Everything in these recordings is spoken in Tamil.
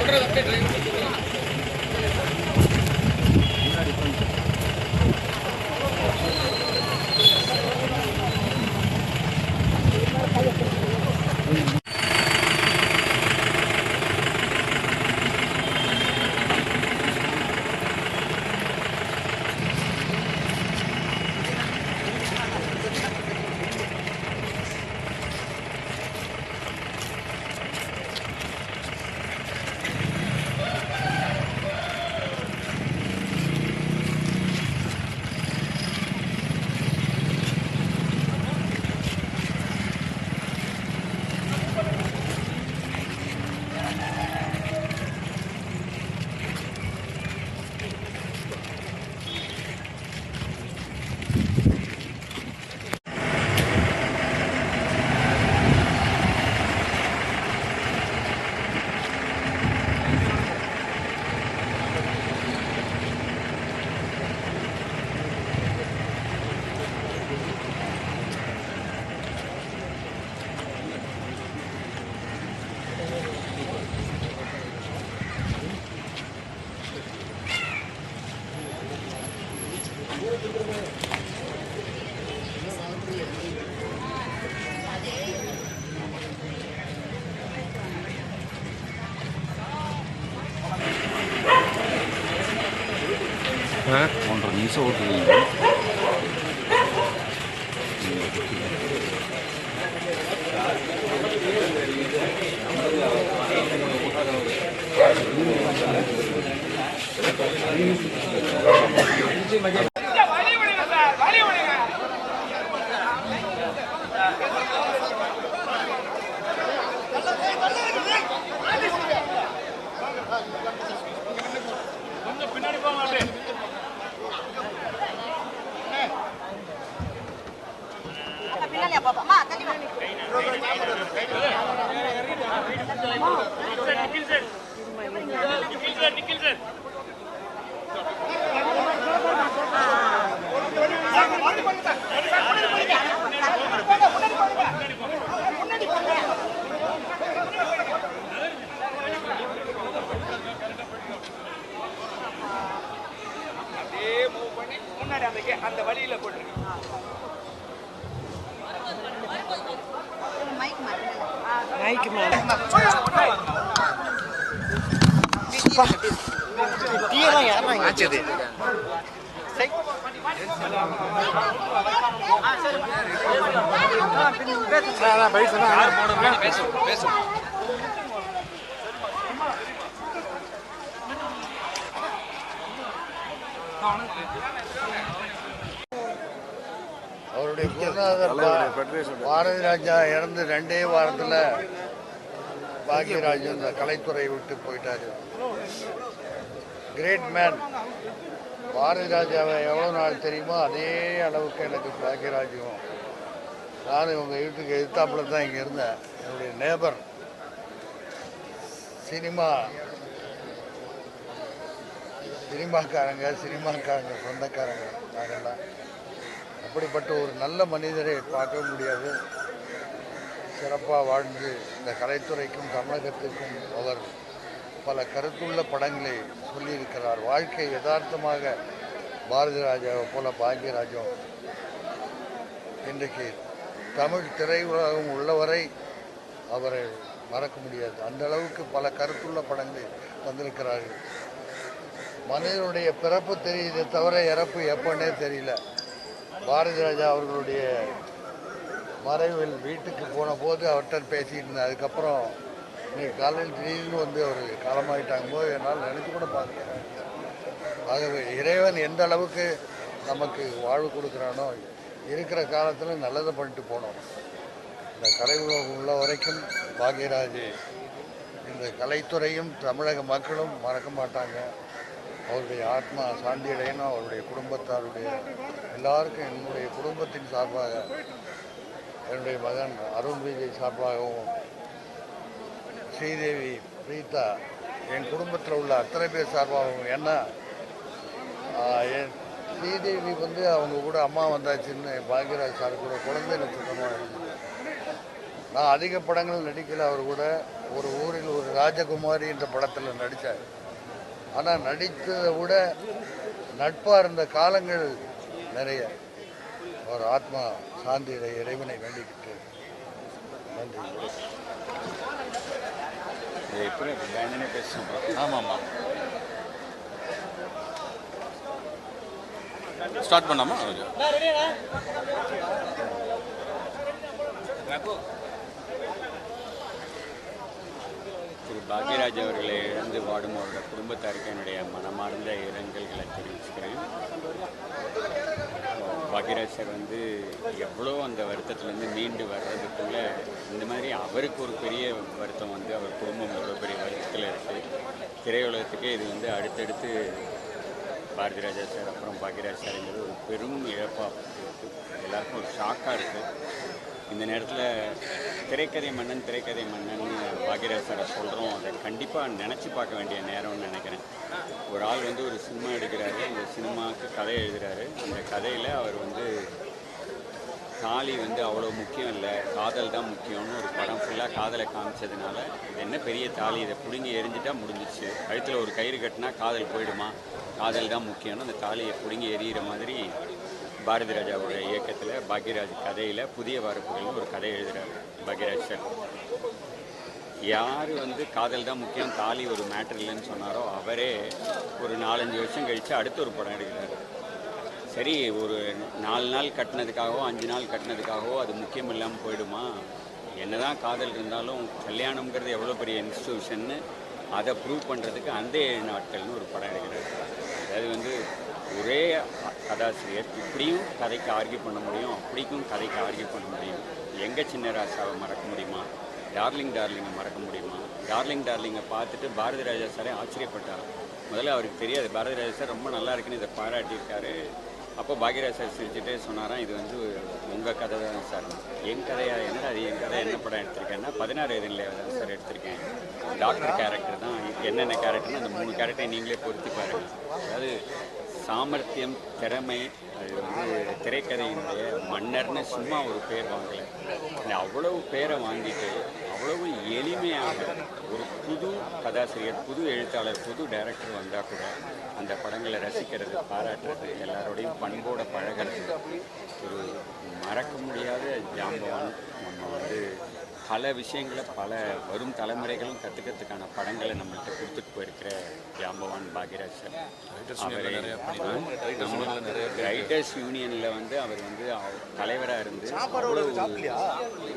1.5 நிமிஷம் ஓட்டுவீங்க. அந்த வழியில போட்டு மைக் ஆச்சது பேசும் அவருடைய குருநாதர் பாரதி ராஜா இறந்து 2 வாரத்தில் பாக்யராஜ் இந்த கலைத்துறையை விட்டு போயிட்டாரு. Great man. பாரதி ராஜாவை எவ்வளோ நாள் தெரியுமோ அதே அளவுக்கு எனக்கு பாக்யராஜும். நானும் உங்கள் வீட்டுக்கு எதிர்த்தாப்புல தான் இங்கே இருந்தேன். என்னுடைய நேபர். சினிமாக்காரங்க சொந்தக்காரங்க நாங்கள்லாம். அப்படிப்பட்ட ஒரு நல்ல மனிதரை பார்க்க முடியாது. சிறப்பாக வாழ்ந்து இந்த கலைத்துறைக்கும் தமிழகத்திற்கும் அவர் பல கருத்துள்ள படங்களை சொல்லியிருக்கிறார். வாழ்க்கை யதார்த்தமாக பாரதி ராஜாவை போல பாக்யராஜும் இன்றைக்கு தமிழ் திரையுலகம் உள்ளவரை அவரை மறக்க முடியாது. அந்த அளவுக்கு பல கருத்துள்ள படங்கள் வந்திருக்கிறார்கள். மனிதனுடைய பிறப்பு தெரியுதே தவிர இறப்பு எப்பன்னே தெரியல. பாரதி ராஜா அவர்களுடைய மறைவில் வீட்டுக்கு போன போது அவர்கிட்ட பேசிகிட்டு இருந்தேன். அதுக்கப்புறம் இன்னைக்கு காலையில் திடீர்னு வந்து அவர் காலமாகிட்டாங்க போது என்னால் நினச்சி கூட பார்க்கிறேன். ஆகவே இறைவன் எந்த அளவுக்கு நமக்கு வாழ்வு கொடுக்குறானோ இருக்கிற காலத்தில் நல்லதை பண்ணிட்டு போனோம். இந்த கலை உலகம் உள்ள வரைக்கும் பாக்யராஜ் இந்த கலைத்துறையும் தமிழக மக்களும் மறக்க மாட்டாங்க. அவருடைய ஆத்மா சாந்தி அடையணும். அவருடைய குடும்பத்தாருடைய எல்லாருக்கும் என்னுடைய குடும்பத்தின் சார்பாக, என்னுடைய மகன் அருண் விஜய் சார்பாகவும், ஸ்ரீதேவி, பிரீதா, என் குடும்பத்தில் உள்ள அத்தனை பேர் சார்பாகவும். ஏன்னா ஸ்ரீதேவி வந்து அவங்க கூட அம்மா வந்தாச்சுன்னு பாக்யராஜ் சார் கூட குழந்தை நட்சத்திரமாக இருந்தது. நான் அதிக படங்கள் நடிக்கல அவர் கூட. ஒரு ஊரில் ஒரு ராஜகுமாரி என்ற படத்தில் நடித்தார். ஆனால் நடித்ததை விட நட்பாக இருந்த காலங்கள் நிறைய. அவர் ஆத்மா சாந்தி இறைவனை வேண்டிக்கிட்டு நன்றி. ஆமாம் ஆமாம் ஸ்டார்ட் பண்ணாமா? திரு பாக்யராஜ் அவர்களை இழந்து வாடும் அவருடைய குடும்பத்தாருக்கு என்னுடைய மனமார்ந்த இரங்கல்களை தெரிவிச்சுக்கிறேன். பாக்யராஜ் சார் வந்து எவ்வளோ அந்த வருத்தத்துலேருந்து மீண்டு வர்றதுக்குள்ள இந்த மாதிரி அவருக்கு ஒரு பெரிய வருத்தம் வந்து அவர் குடும்பம் எவ்வளோ பெரிய வருத்தத்தில் இருக்குது. திரையுலகத்துக்கே இது வந்து அடுத்தடுத்து பாரதி ராஜா சார் அப்புறம் பாக்யராஜ் சார்ங்கிறது ஒரு பெரும் இழப்பாக இருக்குது. எல்லாருக்கும் ஒரு ஷாக்காக இருக்குது. இந்த நேரத்தில் திரைக்கதை மன்னன் பாக்யராஜ் சாரை சொல்கிறோம். அதை கண்டிப்பாக நினச்சி பார்க்க வேண்டிய நேரம்னு நினைக்கிறேன். ஒரு ஆள் வந்து ஒரு சினிமா எடுக்கிறாரு, அந்த சினிமாவுக்கு கதை எழுதுகிறாரு. அந்த கதையில் அவர் வந்து தாலி வந்து அவ்வளோ முக்கியம் இல்லை, காதல் தான் முக்கியம்னு ஒரு படம் ஃபுல்லாக காதலை காமிச்சதுனால இது என்ன பெரிய தாலி, இதை பிடுங்கி எரிஞ்சிட்டா முடிஞ்சிச்சு, கழுத்தில் ஒரு கயிறு கட்டினா காதல் போயிடுமா, காதல் தான் முக்கியம்னு அந்த தாலியை பிடுங்கி எரியிற மாதிரி பாரதி ராஜாவோட இயக்கத்தில் பாக்யராஜ் கதையில் புதிய வார்ப்புகள்னு ஒரு கதை எழுதுகிறார் பாக்யராஜ் சார். யார் வந்து காதல் தான் முக்கியம், தாலி ஒரு மேட்டர் இல்லைன்னு சொன்னாரோ அவரே ஒரு 4-5 வருஷம் கழித்து அடுத்த ஒரு படம் எடுக்கிறார். சரி, ஒரு 4 நாள் கட்டினதுக்காகவோ 5 நாள் கட்டினதுக்காகவோ அது முக்கியம் இல்லாமல் போயிடுமா? என்ன தான் காதல் இருந்தாலும் கல்யாணம்ங்கிறது எவ்வளோ பெரிய இன்ஸ்டியூஷன்னு அதை ப்ரூவ் பண்ணுறதுக்கு அந்த 7 நாட்கள்னு ஒரு படம் எடுக்கிறார். அதாவது வந்து ஒரே கதாசிரியர் இப்படியும் கதைக்கு ஆர்கியூ பண்ண முடியும், அப்படிக்கும் கதைக்கு ஆர்கியூ பண்ண முடியும். எங்கள் சின்ன ராசாவை மறக்க முடியுமா, டார்லிங்கை மறக்க முடியுமா? டார்லிங்கை பார்த்துட்டு பாரதி ராஜா சாரே ஆச்சரியப்பட்டார். முதல்ல அவருக்கு தெரியாது, பாரதி ராஜா சார் ரொம்ப நல்லா இருக்குன்னு இதை பாராட்டியிருக்காரு. அப்போ பாக்யராஜ் சார் சிரிச்சுட்டே சொன்னாராம், இது வந்து உங்கள் கதை தான் சார். என் கதையா? என்னடா அது என் கதை? என்ன படம் எடுத்திருக்கேன்னா 16 வயதில் தான் சார் எடுத்திருக்கேன். டாக்டர் கேரக்டர் தான். என்னென்ன கேரக்டர்னு அந்த 3 கேரக்டரை நீங்களே பொருத்தி பாருங்கள். அதாவது சாமர்த்தியம், திறமை, அது வந்து திரைக்கதையினுடைய மன்னர்னு சும்மா ஒரு பேர் வாங்கலை. அவ்வளவு பேரை வாங்கிட்டு அவ்வளவு எளிமையாக ஒரு புது கதாசிரியர், புது எழுத்தாளர், புது டைரக்டர் வந்தால் கூட அந்த படங்களை ரசிக்கிறது, பாராட்டுறது, எல்லாரோடையும் பண்போட பழகிறது, ஒரு மறக்க முடியாத ஜாம்பவான். நம்ம வந்து பல விஷயங்களை பல வரும் தலைமுறைகளும் கற்றுக்கிறதுக்கான படங்களை நம்மள்கிட்ட கொடுத்துட்டு போயிருக்கிற ஜாம்பவான் பாக்யராஜ் சார். ரைட்டர்ஸ் யூனியனில் வந்து அவர் வந்து தலைவராக இருந்து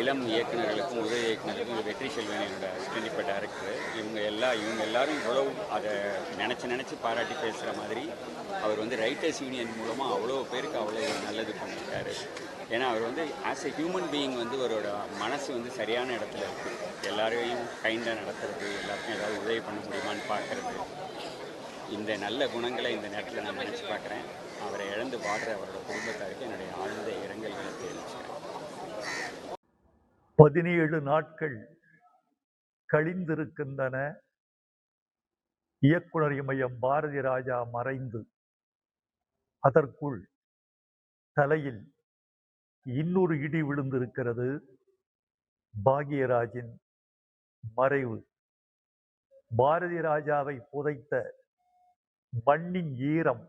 இளம் இயக்குநர்களுக்கும் உதவி இயக்குநர்களுக்கும் வெற்றி செல்வன் என்னோட அசிஸ்டன்ட் இப்போ டைரக்டர், இவங்க எல்லாரும் இவ்வளவு அதை நினச்சி பாராட்டி பேசுகிற மாதிரி அவர் வந்து ரைட்டர்ஸ் யூனியன் மூலமாக அவ்வளோ பேருக்கு அவ்வளோ நல்லது பண்ணியிருக்காரு. ஏன்னா அவர் வந்து ஆஸ் எ ஹியூமன் பீயிங் வந்து அவரோட மனசு வந்து சரியான இடத்துல இருக்குது. எல்லாரையும் கைண்டாக நடத்துறது, எல்லாருக்கும் ஏதாவது உதவி பண்ண முடியுமான்னு பார்க்குறது, இந்த நல்ல குணங்களை இந்த நேரத்தில் நான் நினச்சி பார்க்குறேன். அவரை இழந்து பாடுற அவரோட குடும்பத்தாருக்கு என்னுடைய ஆழ்ந்த இரங்கல்களை தெரிவிச்சுக்கிறேன். 17 நாட்கள் கழிந்திருக்கின்றன. இயக்குனர் இமயம் பாரதி ராஜா மறைந்து அதற்குள் தலையில் இன்னொரு இடி விழுந்திருக்கிறது. பாக்யராஜின் மறைவு. பாரதி ராஜாவை புதைத்த மண்ணின் ஈரம்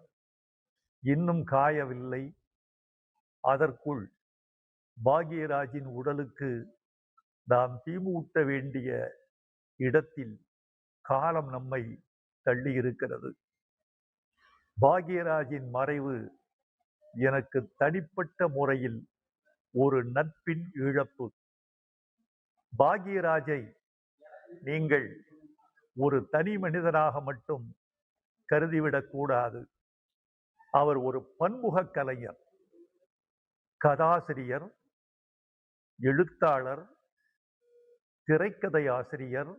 இன்னும் காயவில்லை. அதற்குள் பாக்யராஜின் உடலுக்கு நாம் தீமூட்ட வேண்டிய இடத்தில் காலம் நம்மை தள்ளியிருக்கிறது. பாக்யராஜின் மறைவு எனக்கு தனிப்பட்ட முறையில் ஒரு நட்பின் இழப்பு. பாக்யராஜை நீங்கள் ஒரு தனி மனிதனாக மட்டும் கருதிவிடக்கூடாது. அவர் ஒரு பன்முக கலைஞர், கதாசிரியர், எழுத்தாளர், திரைக்கதை ஆசிரியர்,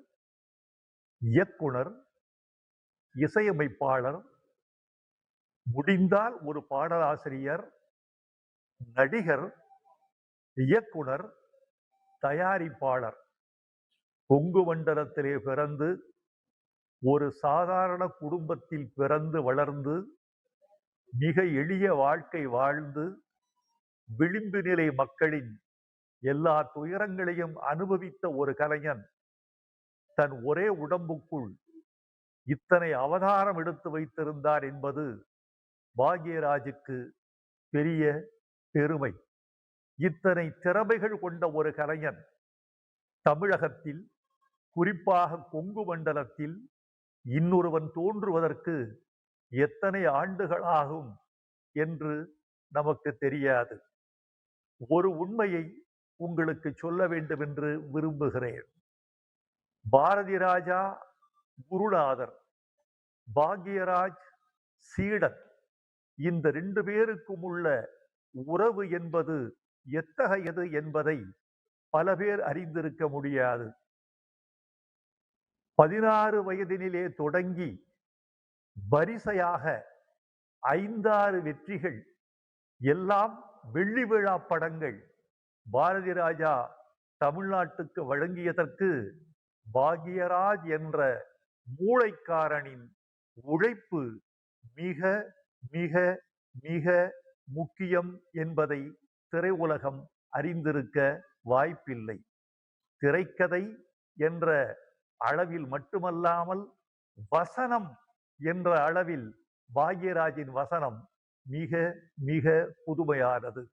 இயக்குனர், இசையமைப்பாளர், முடிந்தால் ஒரு பாடலாசிரியர், நடிகர், இயக்குனர், தயாரிப்பாளர். கொங்கு மண்டலத்திலே பிறந்து ஒரு சாதாரண குடும்பத்தில் பிறந்து வளர்ந்து மிக எளிய வாழ்க்கை வாழ்ந்து விளிம்பு நிலை மக்களின் எல்லா துயரங்களையும் அனுபவித்த ஒரு கலைஞன் தன் ஒரே உடம்புக்குள் இத்தனை அவதாரம் எடுத்து வைத்திருந்தார் என்பது பாக்யராஜுக்கு பெரிய பெருமை. இத்தனை திறமைகள் கொண்ட ஒரு கலைஞன் தமிழகத்தில், குறிப்பாக கொங்கு மண்டலத்தில் இன்னொருவன் தோன்றுவதற்கு எத்தனை ஆண்டுகள் ஆகும் என்று நமக்கு தெரியாது. ஒரு உண்மையை உங்களுக்கு சொல்ல வேண்டும் என்று விரும்புகிறேன். பாரதி ராஜா குருநாதர், பாக்யராஜ் சீடன், இந்த 2 பேருக்கும் உள்ள உறவு என்பது எத்தகையது என்பதை பல பேர் அறிந்திருக்க முடியாது. 16 வயதினிலே தொடங்கி வரிசையாக 5-6 வெற்றிகள், எல்லாம் வெள்ளி விழா படங்கள் பாரதி ராஜா தமிழ்நாட்டுக்கு வழங்கியதற்கு பாக்யராஜ் என்ற மூளைக்காரனின் உழைப்பு மிக மிக மிக முக்கியம் என்பதை திரையுலகம் அறிந்திருக்க வாய்ப்பில்லை. திரைக்கதை என்ற அளவில் மட்டுமல்லாமல் வசனம் என்ற அளவில் பாக்யராஜின் வசனம் மிக மிக புதுமையானது.